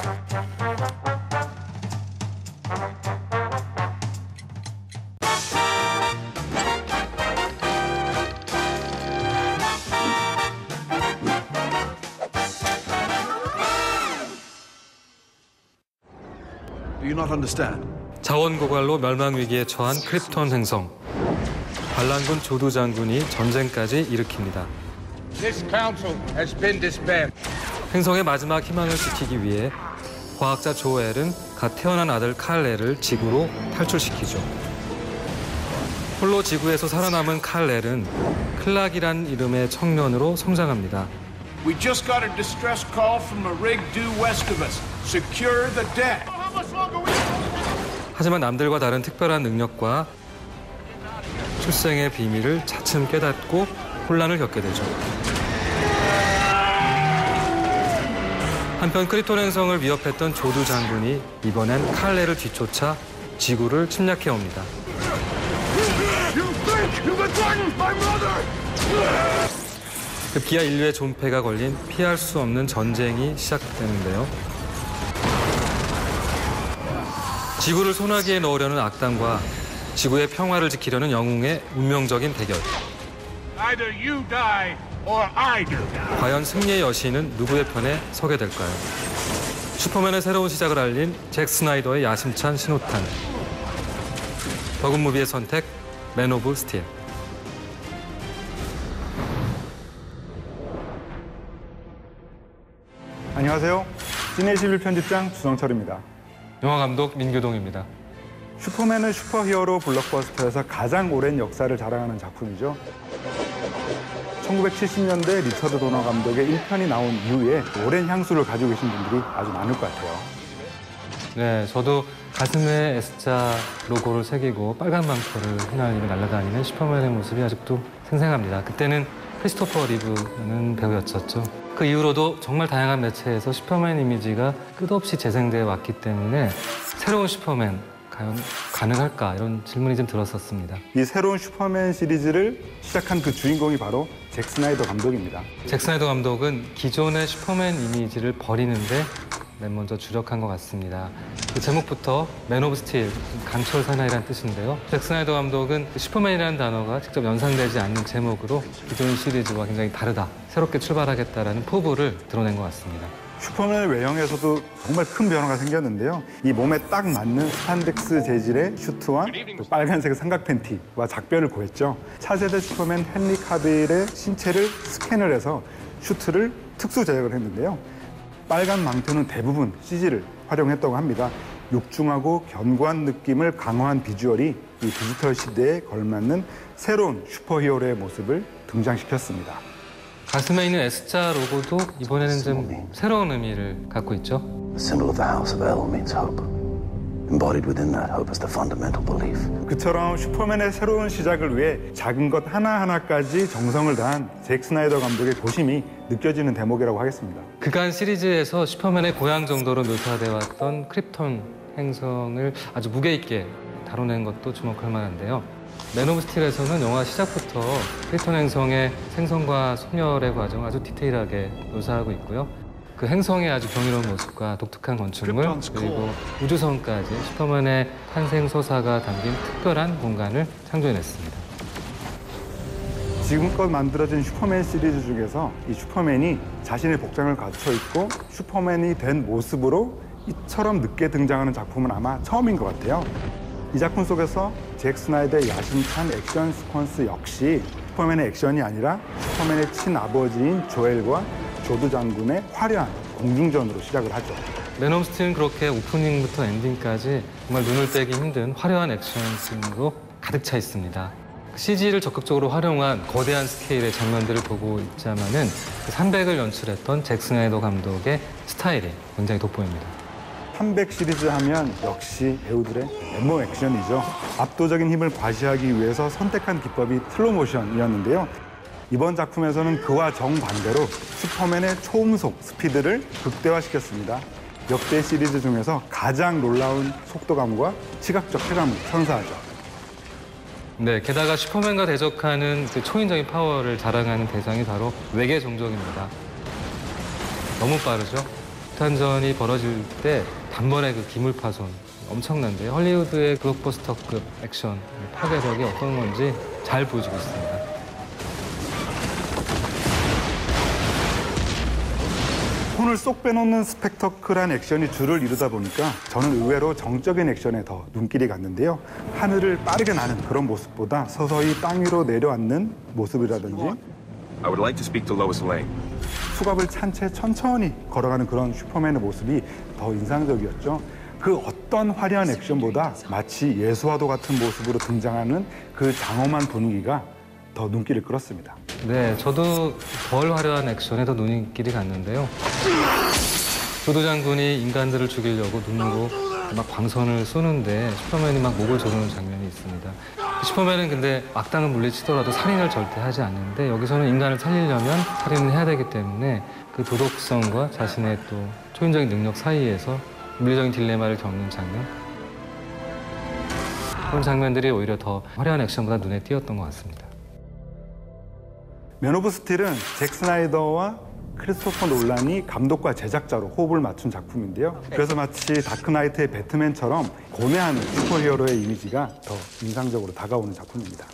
Do you not understand? 자원 고갈로 멸망 위기에 처한 크립톤 행성. 반란군 조두 장군이 전쟁까지 일으킵니다. This council has been disbanded. 행성의 마지막 희망을 지키기 위해 과학자 조엘은 갓 태어난 아들 칼렐을 지구로 탈출시키죠. 홀로 지구에서 살아남은 칼렐은 클락이란 이름의 청년으로 성장합니다. We just got a distress call from a rig due west of us. Secure the deck. 하지만 남들과 다른 특별한 능력과 출생의 비밀을 차츰 깨닫고 혼란을 겪게 되죠. 한편 크립톤 행성을 위협했던 조두 장군이 이번엔 칼렐을 뒤쫓아 지구를 침략해 옵니다. 급기야 인류의 존폐가 걸린 피할 수 없는 전쟁이 시작되는데요. 지구를 소나기에 넣으려는 악당과 지구의 평화를 지키려는 영웅의 운명적인 대결. Either you die or I do. 과연 승리의 여신은 누구의 편에 서게 될까요? 슈퍼맨의 새로운 시작을 알린 잭 스나이더의 야심찬 신호탄. 버금무비의 선택, 맨 오브 스틸. 안녕하세요. 시네11 편집장 주성철입니다. 영화감독 민규동입니다. 슈퍼맨은 슈퍼히어로 블록버스터에서 가장 오랜 역사를 자랑하는 작품이죠. 1970년대 리처드 도너 감독의 1편이 나온 이후에 오랜 향수를 가지고 계신 분들이 아주 많을 것 같아요. 네, 저도 가슴에 S자 로고를 새기고 빨간 망토를 휘날리며 날아다니는 슈퍼맨의 모습이 아직도 생생합니다. 그때는 크리스토퍼 리브는 배우였었죠. 그 이후로도 정말 다양한 매체에서 슈퍼맨 이미지가 끝없이 재생되어 왔기 때문에 새로운 슈퍼맨 과연 가능할까 이런 질문이 좀 들었었습니다. 이 새로운 슈퍼맨 시리즈를 시작한 그 주인공이 바로 잭 스나이더 감독입니다. 잭 스나이더 감독은 기존의 슈퍼맨 이미지를 버리는데 맨 먼저 주력한 것 같습니다. 그 제목부터 맨 오브 스틸, 강철 사나이라는 뜻인데요. 잭 스나이더 감독은 슈퍼맨이라는 단어가 직접 연상되지 않는 제목으로 기존 시리즈와 굉장히 다르다, 새롭게 출발하겠다라는 포부를 드러낸 것 같습니다. 슈퍼맨 외형에서도 정말 큰 변화가 생겼는데요. 이 몸에 딱 맞는 스판덱스 재질의 슈트와 또 빨간색 삼각 팬티와 작별을 구했죠. 차세대 슈퍼맨 헨리 카빌의 신체를 스캔을 해서 슈트를 특수 제작을 했는데요. 빨간 망토는 대부분 CG를 활용했다고 합니다. 육중하고 견고한 느낌을 강화한 비주얼이 이 디지털 시대에 걸맞는 새로운 슈퍼히어로의 모습을 등장시켰습니다. 가슴에 있는 S자 로고도 이번에는 좀 새로운 의미를 갖고 있죠. The symbol of the House of L means hope. Embodied within that hope is the fundamental belief. 그처럼 슈퍼맨의 새로운 시작을 위해 작은 것 하나하나까지 정성을 다한 잭 스나이더 감독의 고심이 느껴지는 대목이라고 하겠습니다. 그간 시리즈에서 슈퍼맨의 고향 정도로 묘사되어 왔던 크립톤 행성을 아주 무게 있게 다뤄낸 것도 주목할 만한데요. 맨 오브 스틸에서는 영화 시작부터 크립톤 행성의 생성과 소멸의 과정을 아주 디테일하게 묘사하고 있고요. 그 행성의 아주 경이로운 모습과 독특한 건축물, 그리고 우주선까지 슈퍼맨의 탄생 서사가 담긴 특별한 공간을 창조해냈습니다. 지금껏 만들어진 슈퍼맨 시리즈 중에서 이 슈퍼맨이 자신의 복장을 갖춰 입고 슈퍼맨이 된 모습으로 이처럼 늦게 등장하는 작품은 아마 처음인 것 같아요. 이 작품 속에서 잭 스나이더의 야심찬 액션 시퀀스 역시 슈퍼맨의 액션이 아니라 슈퍼맨의 친아버지인 조엘과 조두 장군의 화려한 공중전으로 시작을 하죠. 맨 오브 스틸은 그렇게 오프닝부터 엔딩까지 정말 눈을 떼기 힘든 화려한 액션씬으로 가득 차 있습니다. CG를 적극적으로 활용한 거대한 스케일의 장면들을 보고 있자마는 그 300을 연출했던 잭 스나이더 감독의 스타일이 굉장히 돋보입니다. 300 시리즈 하면 역시 배우들의 메모 액션이죠. 압도적인 힘을 과시하기 위해서 선택한 기법이 슬로우 모션이었는데요. 이번 작품에서는 그와 정반대로 슈퍼맨의 초음속 스피드를 극대화시켰습니다. 역대 시리즈 중에서 가장 놀라운 속도감과 시각적 쾌감을 선사하죠. 네, 게다가 슈퍼맨과 대적하는 그 초인적인 파워를 자랑하는 대상이 바로 외계 종족입니다. 너무 빠르죠? 북한전이 벌어질 때 단번에 그 기물 파손 엄청난데 헐리우드의 블록버스터급 액션 파괴력이 어떤 건지 잘 보여주고 있습니다. 손을 쏙 빼놓는 스펙터클한 액션이 주를 이루다 보니까 저는 의외로 정적인 액션에 더 눈길이 갔는데요. 하늘을 빠르게 나는 그런 모습보다 서서히 땅 위로 내려앉는 모습이라든지 I would like to speak to Lois Lane. 수갑을 찬 채 천천히 걸어가는 그런 슈퍼맨의 모습이 더 인상적이었죠. 그 어떤 화려한 액션보다 마치 예수와도 같은 모습으로 등장하는 그 장엄한 분위기가 더 눈길을 끌었습니다. 네, 저도 덜 화려한 액션에 더 눈길이 갔는데요. 조도 장군이 인간들을 죽이려고 눈으로 막 광선을 쏘는데 슈퍼맨이 막 목을 조르는 장면이 있습니다. 슈퍼맨은 근데 악당을 물리치더라도 살인을 절대 하지 않는데 여기서는 인간을 살리려면 살인을 해야 되기 때문에 그 도덕성과 자신의 또 초인적인 능력 사이에서 물리적인 딜레마를 겪는 장면. 그런 장면들이 오히려 더 화려한 액션보다 눈에 띄었던 것 같습니다. 맨 오브 스틸은 잭 스나이더와 크리스토퍼 놀란이 감독과 제작자로 호흡을 맞춘 작품인데요. 그래서 마치 다크나이트의 배트맨처럼 고뇌하는 슈퍼히어로의 이미지가 더 인상적으로 다가오는 작품입니다.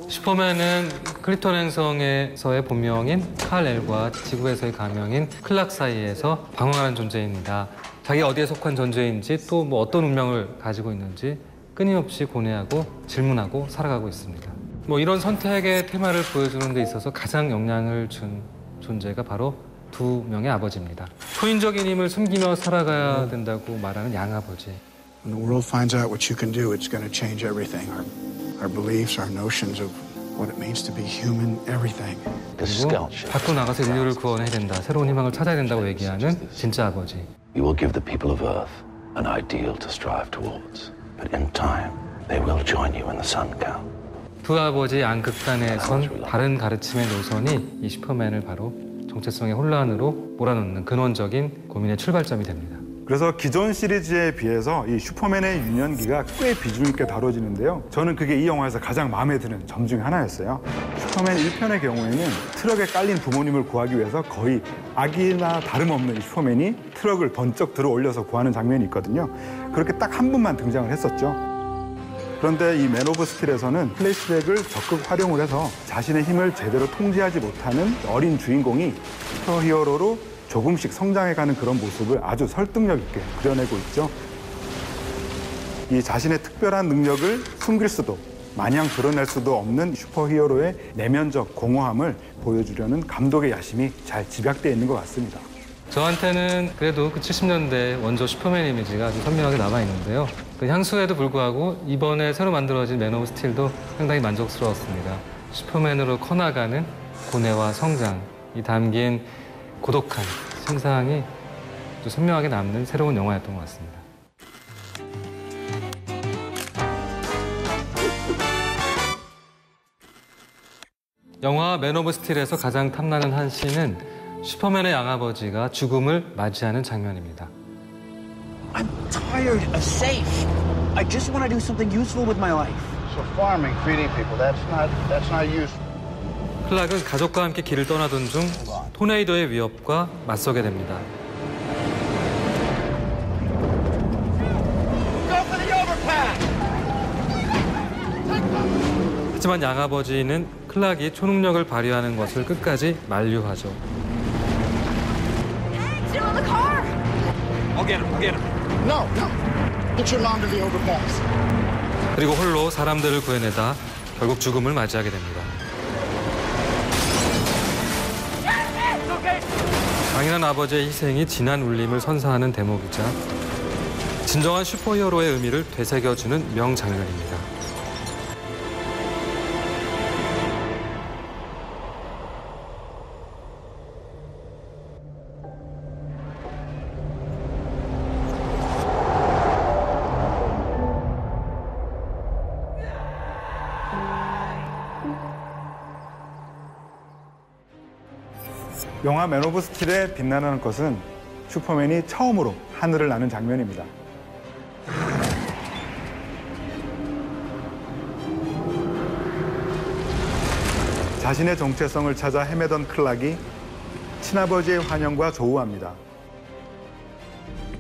슈퍼맨은 크립톤 행성에서의 본명인 칼-엘과 지구에서의 가명인 클락 사이에서 방황하는 존재입니다. 자기가 어디에 속한 존재인지 또 뭐 어떤 운명을 가지고 있는지 끊임없이 고뇌하고 질문하고 살아가고 있습니다. 뭐 이런 선택의 테마를 보여주는 데 있어서 가장 영향을 준 존재가 바로 두 명의 아버지입니다. 초인적인 힘을 숨기며 살아가야 된다고 말하는 양아버지. When the world finds out what you can do, it's going to change everything. Our beliefs, our notions of what it means to be human, everything. 그리고 밖으로 나가서 인류를 구원해야 된다, 새로운 희망을 찾아야 된다고 얘기하는 진짜 아버지. You will give the people of Earth an ideal to strive towards. But in time, they will join you in the sun count. 두 아버지 양극단에선 다른 가르침의 노선이 이 슈퍼맨을 바로 정체성의 혼란으로 몰아넣는 근원적인 고민의 출발점이 됩니다. 그래서 기존 시리즈에 비해서 이 슈퍼맨의 유년기가 꽤 비중 있게 다뤄지는데요. 저는 그게 이 영화에서 가장 마음에 드는 점 중 하나였어요. 슈퍼맨 1편의 경우에는 트럭에 깔린 부모님을 구하기 위해서 거의 아기나 다름없는 이 슈퍼맨이 트럭을 번쩍 들어 올려서 구하는 장면이 있거든요. 그렇게 딱 한 번만 등장을 했었죠. 그런데 이 맨 오브 스틸에서는 플래시백을 적극 활용을 해서 자신의 힘을 제대로 통제하지 못하는 어린 주인공이 슈퍼히어로로 조금씩 성장해가는 그런 모습을 아주 설득력 있게 그려내고 있죠. 이 자신의 특별한 능력을 숨길 수도 마냥 드러낼 수도 없는 슈퍼히어로의 내면적 공허함을 보여주려는 감독의 야심이 잘 집약되어 있는 것 같습니다. 저한테는 그래도 그 70년대 원조 슈퍼맨 이미지가 아주 선명하게 남아있는데요. 그 향수에도 불구하고 이번에 새로 만들어진 맨 오브 스틸도 상당히 만족스러웠습니다. 슈퍼맨으로 커나가는 고뇌와 성장이 담긴 고독한 신상이 또 선명하게 남는 새로운 영화였던 것 같습니다. 영화 맨 오브 스틸에서 가장 탐나는 한 씬은 슈퍼맨의 양아버지가 죽음을 맞이하는 장면입니다. I'm tired of safe. I just want to do something useful with my life. So farming, feeding people, that's not useful. 클락은 가족과 함께 길을 떠나던 중 토네이도의 위협과 맞서게 됩니다. 하지만 양아버지는 클락이 초능력을 발휘하는 것을 끝까지 만류하죠. I'll get him. No. Get your mom to the overpass. 그리고 홀로 사람들을 구해내다 결국 죽음을 맞이하게 됩니다. 강인한 아버지의 희생이 진한 울림을 선사하는 대목이자 진정한 슈퍼히어로의 의미를 되새겨주는 명장면입니다. 영화 맨 오브 스틸의 빛나는 것은 슈퍼맨이 처음으로 하늘을 나는 장면입니다. 자신의 정체성을 찾아 헤매던 클락이 친아버지의 환영과 조우합니다.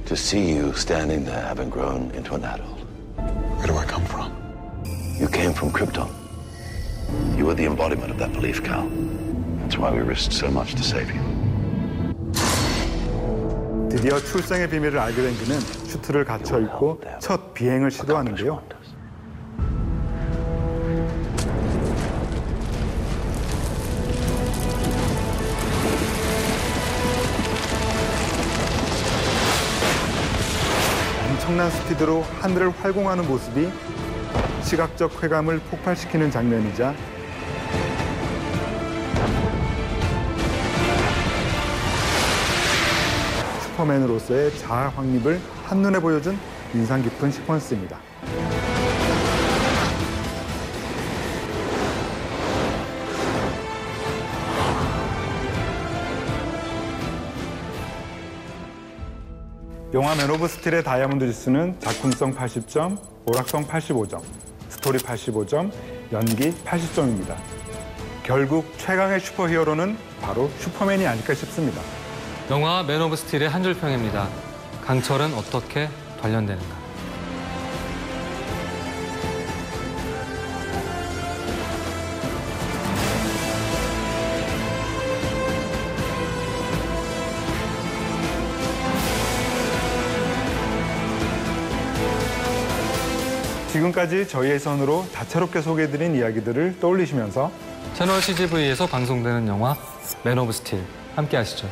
To see you standing there having grown into an adult. Where do I come from? You came from Krypton. You were the embodiment of that belief, Cal. That's why we risked so much to save you. 드디어 출생의 비밀을 알게 된 그는 슈트를 갖춰 입고 첫 비행을 시도하는데요. 엄청난 스피드로 하늘을 활공하는 모습이 시각적 쾌감을 폭발시키는 장면이자 슈퍼맨으로서의 자아 확립을 한눈에 보여준 인상 깊은 시퀀스입니다. 영화 맨 오브 스틸의 다이아몬드 지수는 작품성 80점, 오락성 85점, 스토리 85점, 연기 80점입니다. 결국 최강의 슈퍼히어로는 바로 슈퍼맨이 아닐까 싶습니다. 영화 맨 오브 스틸의 한 줄 평입니다. 강철은 어떻게 단련되는가? 지금까지 저희의 선으로 다채롭게 소개해드린 이야기들을 떠올리시면서 채널 CGV에서 방송되는 영화 맨 오브 스틸 함께 하시죠.